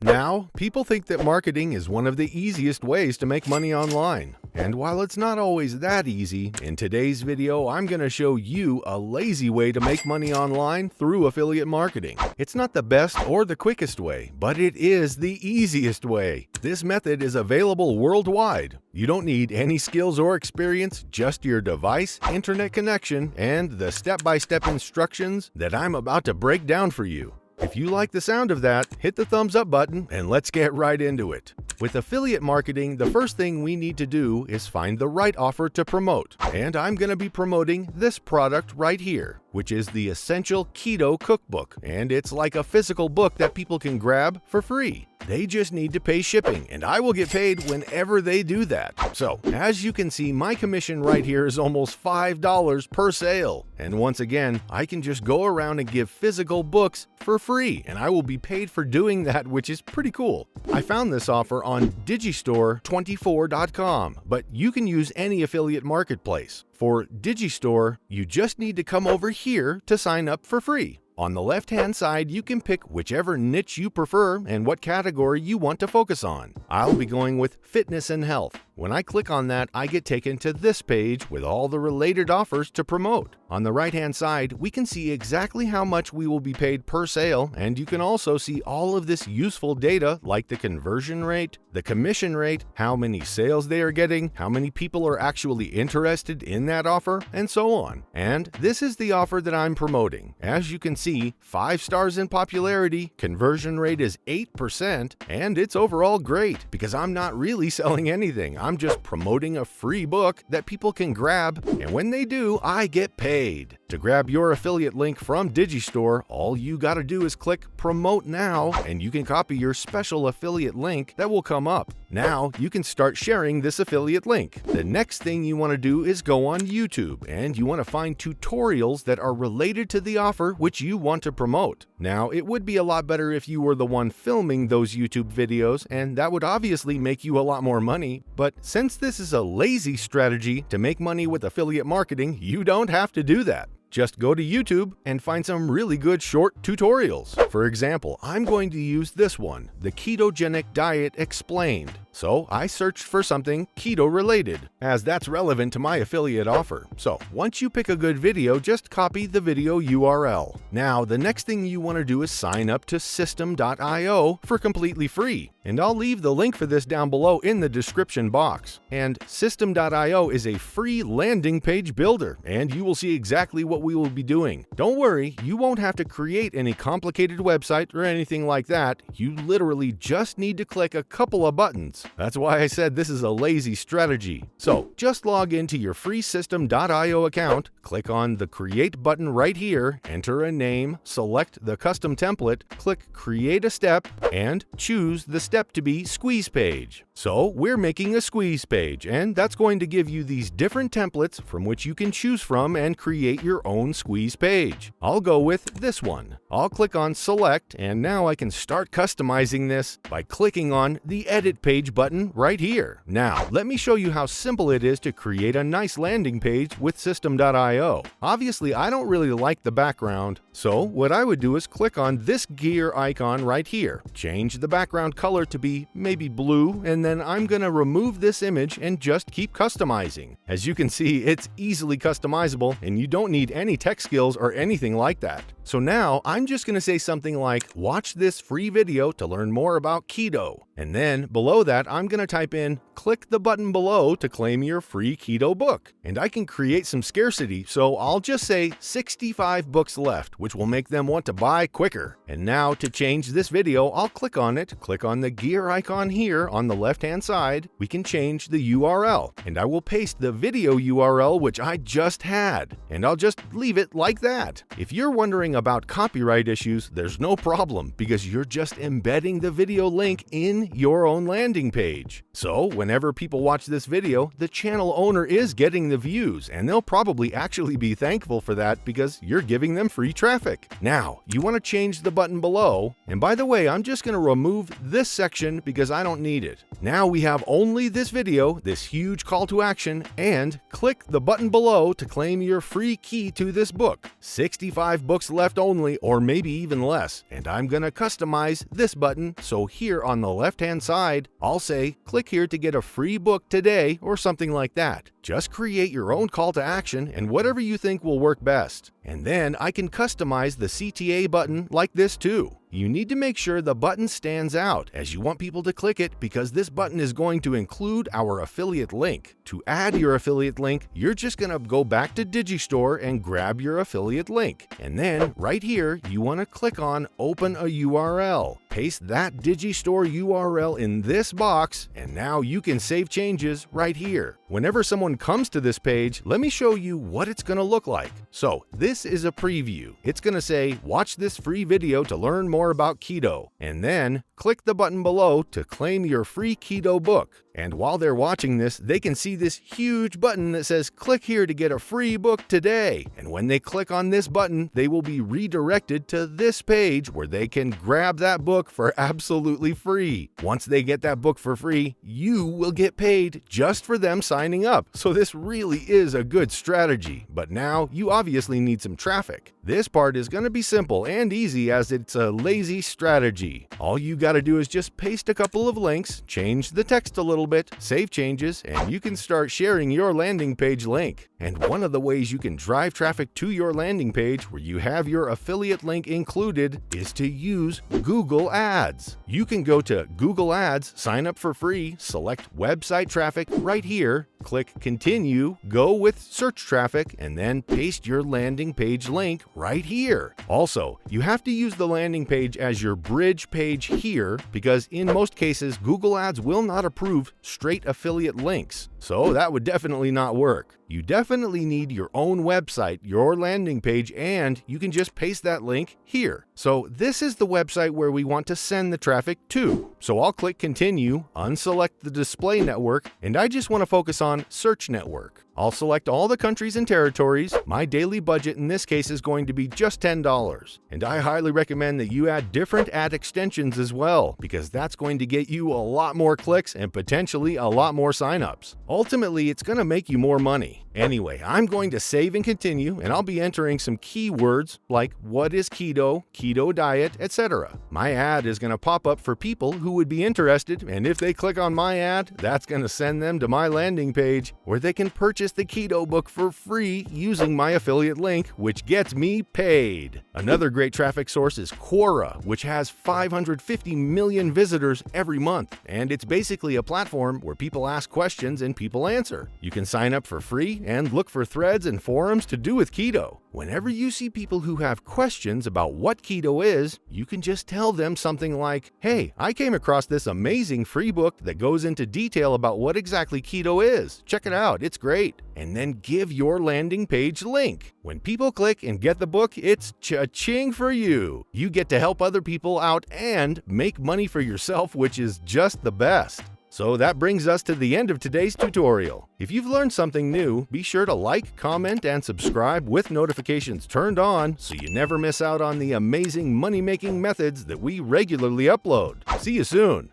Now, people think that marketing is one of the easiest ways to make money online. And while it's not always that easy, in today's video I'm going to show you a lazy way to make money online through affiliate marketing. It's not the best or the quickest way, but it is the easiest way. This method is available worldwide. You don't need any skills or experience, just your device, internet connection, and the step-by-step instructions that I'm about to break down for you. If you like the sound of that, hit the thumbs up button and let's get right into it. With affiliate marketing, the first thing we need to do is find the right offer to promote. And I'm going to be promoting this product right here, which is the Essential Keto Cookbook. And it's like a physical book that people can grab for free. They just need to pay shipping, and I will get paid whenever they do that. So, as you can see, my commission right here is almost $5 per sale. And once again, I can just go around and give physical books for free, and I will be paid for doing that, which is pretty cool. I found this offer on digistore24.com, but you can use any affiliate marketplace. For Digistore, you just need to come over here to sign up for free. On the left-hand side, you can pick whichever niche you prefer and what category you want to focus on. I'll be going with fitness and health. When I click on that, I get taken to this page with all the related offers to promote. On the right-hand side, we can see exactly how much we will be paid per sale, and you can also see all of this useful data like the conversion rate, the commission rate, how many sales they are getting, how many people are actually interested in that offer, and so on. And this is the offer that I'm promoting. As you can see, 5 stars in popularity, conversion rate is 8%, and it's overall great because I'm not really selling anything. I'm just promoting a free book that people can grab, and when they do, I get paid. To grab your affiliate link from Digistore, all you gotta do is click Promote Now, and you can copy your special affiliate link that will come up. Now, you can start sharing this affiliate link. The next thing you want to do is go on YouTube, and you want to find tutorials that are related to the offer which you want to promote. Now, it would be a lot better if you were the one filming those YouTube videos, and that would obviously make you a lot more money, but since this is a lazy strategy to make money with affiliate marketing, you don't have to do that. Just go to YouTube and find some really good short tutorials. For example, I'm going to use this one, The Ketogenic Diet Explained. So I searched for something keto related, as that's relevant to my affiliate offer. So once you pick a good video, just copy the video URL. Now, the next thing you want to do is sign up to System.io for completely free. And I'll leave the link for this down below in the description box. And System.io is a free landing page builder, and you will see exactly what we will be doing. Don't worry, you won't have to create any complicated website or anything like that. You literally just need to click a couple of buttons. That's why I said this is a lazy strategy. So just log into your free System.io account, click on the Create button right here, enter a name, select the custom template, click Create a Step, and choose the step to be Squeeze Page. So we're making a squeeze page, and that's going to give you these different templates from which you can choose from and create your own squeeze page. I'll go with this one. I'll click on Select, and now I can start customizing this by clicking on the Edit Page button right here. Now, let me show you how simple it is to create a nice landing page with System.io. Obviously, I don't really like the background, so what I would do is click on this gear icon right here, change the background color to be maybe blue, and then I'm gonna remove this image and just keep customizing. As you can see, it's easily customizable, and you don't need any tech skills or anything like that. So now I'm just gonna say something like, watch this free video to learn more about keto. And then below that, I'm gonna type in, click the button below to claim your free keto book. And I can create some scarcity, so I'll just say 65 books left, which will make them want to buy quicker. And now to change this video, I'll click on it, click on the gear icon here on the left-hand side. We can change the URL, and I will paste the video URL which I just had, and I'll just leave it like that. If you're wondering about copyright issues, there's no problem because you're just embedding the video link in your own landing page. So whenever people watch this video, the channel owner is getting the views, and they'll probably actually be thankful for that because you're giving them free traffic. Now, you want to change the button below, and by the way, I'm just going to remove this section because I don't need it. Now we have only this video, this huge call to action, and click the button below to claim your free key to this book. 65 books left only, or maybe even less, and I'm going to customize this button, so here on the left-hand side, I'll say, click here to get a free book today, or something like that. Just create your own call to action and whatever you think will work best. And then I can customize the CTA button like this too. You need to make sure the button stands out as you want people to click it because this button is going to include our affiliate link. To add your affiliate link, you're just going to go back to Digistore and grab your affiliate link. And then right here, you want to click on Open a URL. Paste that Digistore URL in this box, and now you can save changes right here. Whenever someone comes to this page, let me show you what it's going to look like. So this is a preview. It's going to say, watch this free video to learn more about keto, and then click the button below to claim your free keto book. And while they're watching this, they can see this huge button that says click here to get a free book today. And when they click on this button, they will be redirected to this page where they can grab that book for absolutely free. Once they get that book for free, you will get paid just for them signing up. So this really is a good strategy. But now you obviously need some traffic. This part is going to be simple and easy as it's a lazy strategy. All you got to do is just paste a couple of links, change the text a little bit, save changes, and you can start sharing your landing page link. And one of the ways you can drive traffic to your landing page where you have your affiliate link included is to use Google Ads. You can go to Google Ads, sign up for free, select website traffic right here, click continue, go with search traffic, and then paste your landing page link right here. Also, you have to use the landing page as your bridge page here because in most cases, Google Ads will not approve straight affiliate links. So that would definitely not work. You definitely need your own website, your landing page, and you can just paste that link here. So this is the website where we want to send the traffic to. So I'll click continue, unselect the display network, and I just want to focus on search network. I'll select all the countries and territories. My daily budget in this case is going to be just $10. And I highly recommend that you add different ad extensions as well, because that's going to get you a lot more clicks and potentially a lot more signups. Ultimately, it's going to make you more money. Anyway, I'm going to save and continue, and I'll be entering some keywords like what is keto, keto diet, etc. My ad is going to pop up for people who would be interested, and if they click on my ad, that's going to send them to my landing page where they can purchase the keto book for free using my affiliate link, which gets me paid. Another great traffic source is Quora, which has 550 million visitors every month, and it's basically a platform where people ask questions and people answer. You can sign up for free and look for threads and forums to do with keto. Whenever you see people who have questions about what keto is, you can just tell them something like, hey, I came across this amazing free book that goes into detail about what exactly keto is. Check it out, it's great. And then give your landing page link. When people click and get the book, it's cha-ching for you. You get to help other people out and make money for yourself, which is just the best. So that brings us to the end of today's tutorial. If you've learned something new, be sure to like, comment, and subscribe with notifications turned on so you never miss out on the amazing money-making methods that we regularly upload. See you soon!